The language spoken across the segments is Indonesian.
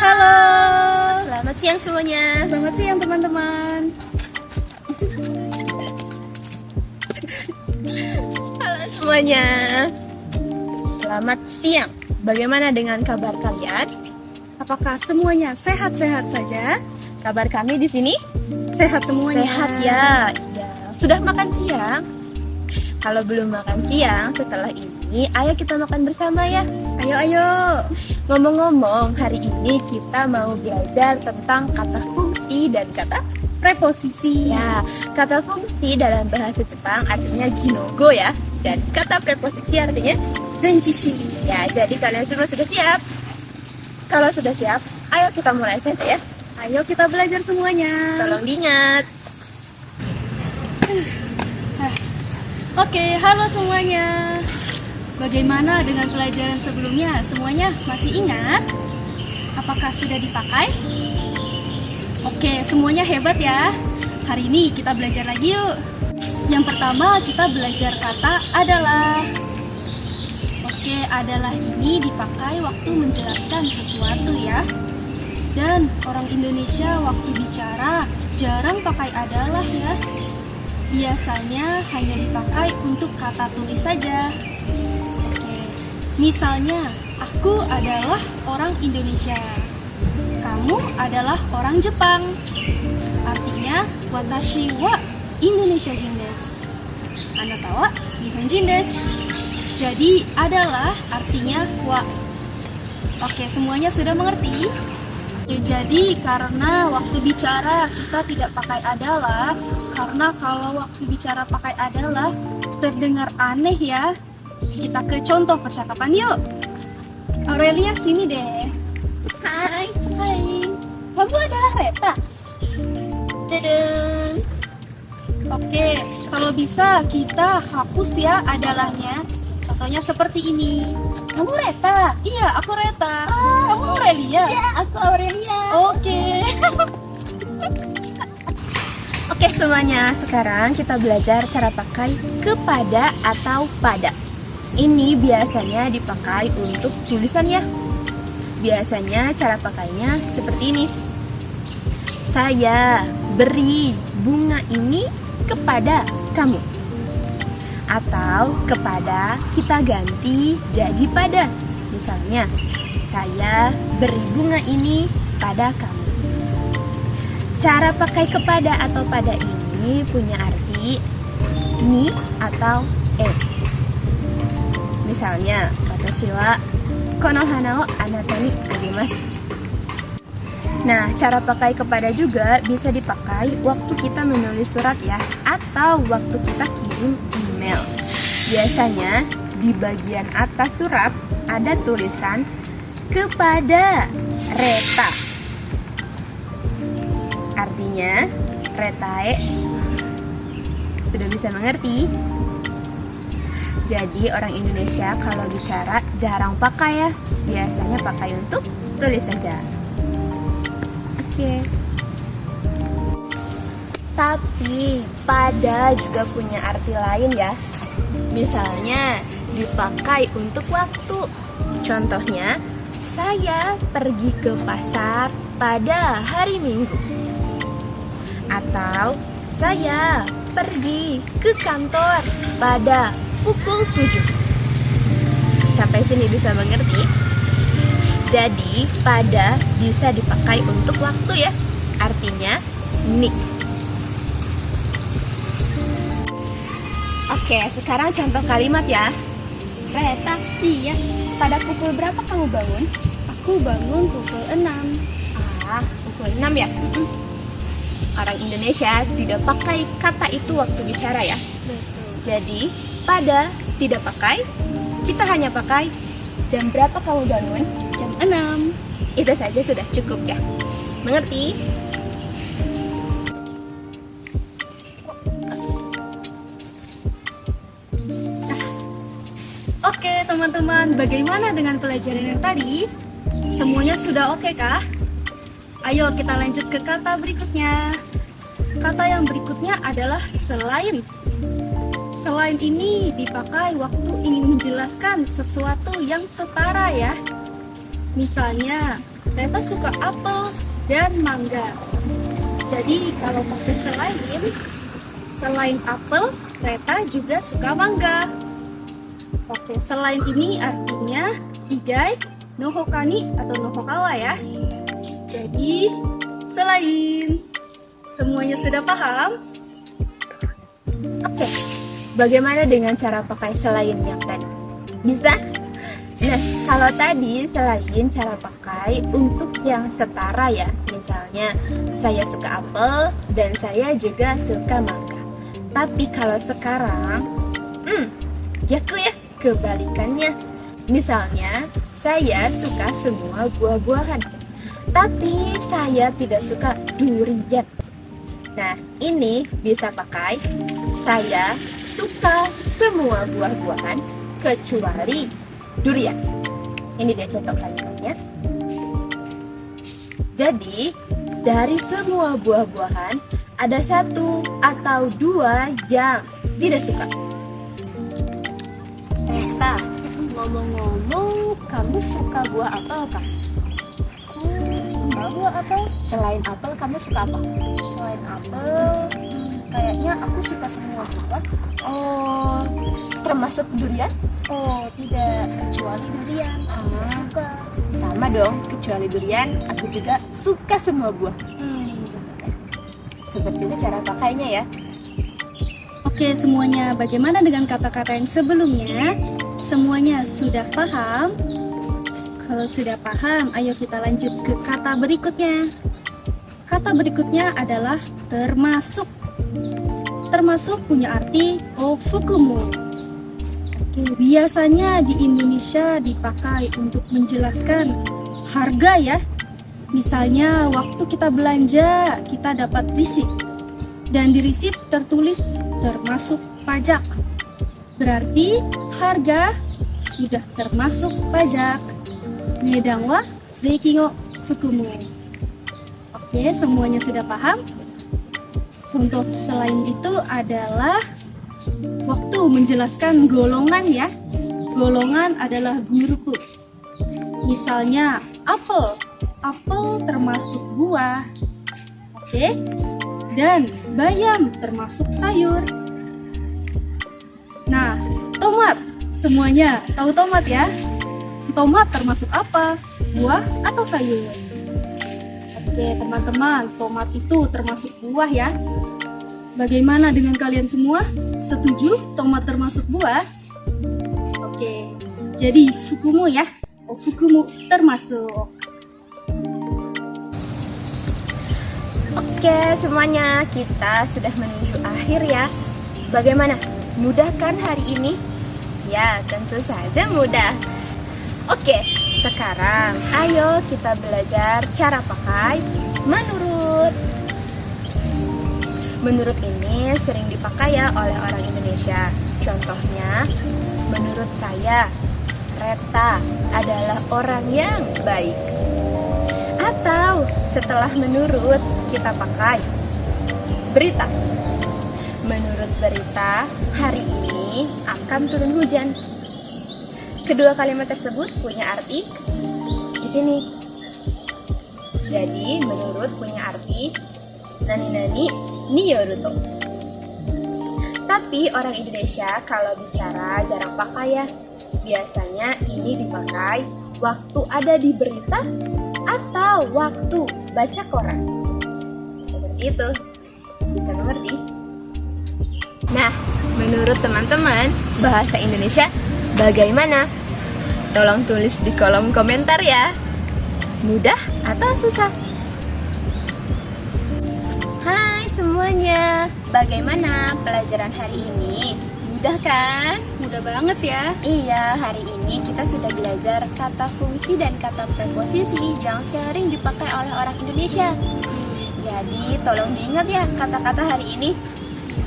Halo. Selamat siang semuanya. Selamat siang teman-teman. Halo semuanya. Selamat siang. Bagaimana dengan kabar kalian? Apakah semuanya sehat-sehat saja? Kabar kami di sini Sehat semuanya. sehat ya. Ya. Sudah makan siang? Kalau belum makan siang, setelah ini ayo kita makan bersama ya. Ayo. Ngomong-ngomong, hari ini kita mau belajar tentang kata fungsi dan kata Preposisi. ya. Kata fungsi dalam bahasa Jepang artinya ginogo ya, dan kata preposisi artinya Zenjishi. ya. Jadi kalian semua sudah siap? Kalau sudah siap, ayo kita mulai saja ya. Ayo kita belajar semuanya. Tolong diingat. Oke, halo semuanya. Bagaimana dengan pelajaran sebelumnya? Semuanya masih ingat? Apakah sudah dipakai? Oke, semuanya hebat ya. Hari ini kita belajar lagi yuk. Yang pertama kita belajar kata adalah. Oke, adalah ini dipakai waktu menjelaskan sesuatu ya. Dan orang Indonesia waktu bicara jarang pakai adalah ya. Biasanya hanya dipakai untuk kata tulis saja. Oke, misalnya, aku adalah orang Indonesia. Kamu adalah orang Jepang. Artinya, watashi wa Indonesia jin desu. Anata wa Nihonjin desu. Jadi, adalah artinya wa. Oke, semuanya sudah mengerti? Ya, jadi karena waktu bicara kita tidak pakai adalah, karena kalau waktu bicara pakai adalah terdengar aneh ya. Kita ke contoh percakapan yuk. Aurelia sini deh. Hai, Kamu adalah Reta. dadang. Oke, kalau bisa kita hapus ya adalahnya. Contohnya seperti ini. Kamu Reta? Iya, aku Reta. Kamu Aurelia? Ya, aku Aurelia. Oke. Oke semuanya, sekarang kita belajar cara pakai kepada atau pada. Ini biasanya dipakai untuk tulisan ya. Biasanya cara pakainya seperti ini. Saya beri bunga ini kepada kamu. Atau kepada kita ganti jadi pada. Misalnya, saya beri bunga ini pada kamu. Cara pakai kepada atau pada ini punya arti ni atau e. Misalnya, watashi wa kono hana o anata ni agemasu. Nah, cara pakai kepada juga bisa dipakai waktu kita menulis surat ya, atau waktu kita kirim email. Biasanya di bagian atas surat ada tulisan kepada Reta. Artinya, retae. Sudah bisa mengerti? Jadi orang Indonesia kalau bicara jarang pakai ya. Biasanya pakai untuk tulis saja. Oke. Tapi pada juga punya arti lain ya. Misalnya dipakai untuk waktu. Contohnya, saya pergi ke pasar pada hari Minggu. Atau saya pergi ke kantor pada pukul 7. Sampai sini bisa mengerti? Jadi pada bisa dipakai untuk waktu ya. Artinya ni. Oke, sekarang contoh kalimat ya. Reta, Iya, pada pukul berapa kamu bangun? aku bangun pukul 6. Pukul 6 ya? Orang Indonesia tidak pakai kata itu waktu bicara ya. Betul. Jadi, pada tidak pakai, kita hanya pakai jam berapa kamu bangun? Jam 6. Itu saja sudah cukup ya. Mengerti? Oke teman-teman, bagaimana dengan pelajaran yang tadi? Semuanya sudah oke kah? Ayo kita lanjut ke kata berikutnya. Kata yang berikutnya adalah selain. Selain ini dipakai waktu ingin menjelaskan sesuatu yang setara ya. Misalnya, Reta suka apel dan mangga. Jadi kalau pakai selain apel, Reta juga suka mangga. Oke, selain ini artinya igai, nohokani atau nohokawa ya. Jadi, selain. Semuanya sudah paham? Oke, bagaimana dengan cara pakai selain yang tadi? Bisa? Nah, kalau tadi selain cara pakai untuk yang setara ya. Misalnya, saya suka apel dan saya juga suka mangga. Tapi kalau sekarang, yaku ya, kebalikannya. Misalnya, saya suka semua buah-buahan, tapi saya tidak suka durian. Nah, ini bisa pakai saya suka semua buah-buahan kecuali durian. Ini dia contoh kalimatnya. Jadi, dari semua buah-buahan ada satu atau dua yang tidak suka. Reta, ngomong-ngomong, kamu suka buah apel kah? Suka buah apel? Selain apel, kamu suka apa? Selain apel, kayaknya aku suka semua buah. Oh, termasuk durian? Oh, tidak, kecuali durian. Aku suka. Sama dong, kecuali durian, aku juga suka semua buah. Seperti itu cara pakainya ya. Oke, semuanya bagaimana dengan kata-kata yang sebelumnya? Semuanya sudah paham? Kalau sudah paham, ayo kita lanjut ke kata berikutnya. Kata berikutnya adalah termasuk. Termasuk punya arti ofukumu. Oke, biasanya di Indonesia dipakai untuk menjelaskan harga ya. Misalnya waktu kita belanja, kita dapat risip. Dan di risip tertulis termasuk pajak. Berarti harga sudah termasuk pajak. Nedang wa zeiki wo fukumu. Oke, semuanya sudah paham? Contoh selain itu adalah waktu menjelaskan golongan ya. Golongan adalah guruku. Misalnya apel. Apel termasuk buah. Oke. Dan bayam termasuk sayur. Nah, tomat. Semuanya tahu tomat ya? Tomat termasuk apa? Buah atau sayur? Oke, teman-teman, tomat itu termasuk buah ya. Bagaimana dengan kalian semua? Setuju tomat termasuk buah? Oke, jadi fukumu ya. Oh, fukumu termasuk. Oke, semuanya kita sudah menuju akhir ya. Bagaimana? Mudah kan hari ini? Ya, tentu saja mudah. Oke, sekarang ayo kita belajar cara pakai menurut. Menurut ini sering dipakai ya oleh orang Indonesia. Contohnya, menurut saya, Reta adalah orang yang baik. Atau setelah menurut, kita pakai berita. Menurut berita, hari ini akan turun hujan. Kedua kalimat tersebut punya arti di sini. Jadi, menurut punya arti nani-nani ni yoruto. Tapi orang Indonesia kalau bicara jarang pakai ya. Biasanya ini dipakai waktu ada di berita atau waktu baca koran. Seperti itu. Bisa mengerti? Nah, menurut teman-teman, bahasa Indonesia bagaimana? Tolong tulis di kolom komentar ya. Mudah atau susah? Hai semuanya, bagaimana pelajaran hari ini? Mudah kan? Mudah banget ya. Iya, hari ini kita sudah belajar kata fungsi dan kata preposisi yang sering dipakai oleh orang Indonesia. Jadi, tolong diingat ya kata-kata hari ini.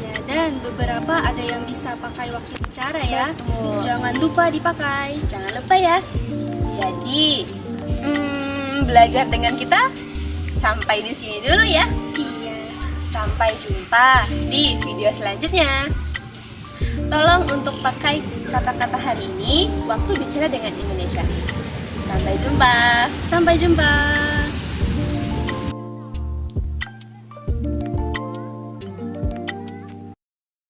Ya, dan beberapa ada yang bisa pakai waktu bicara ya. Betul. Jangan lupa dipakai. Jangan lupa ya. Jadi, belajar dengan kita sampai di sini dulu ya. Iya. Sampai jumpa di video selanjutnya. Tolong untuk pakai kata-kata hari ini waktu bicara dengan Indonesia. Sampai jumpa. Sampai jumpa.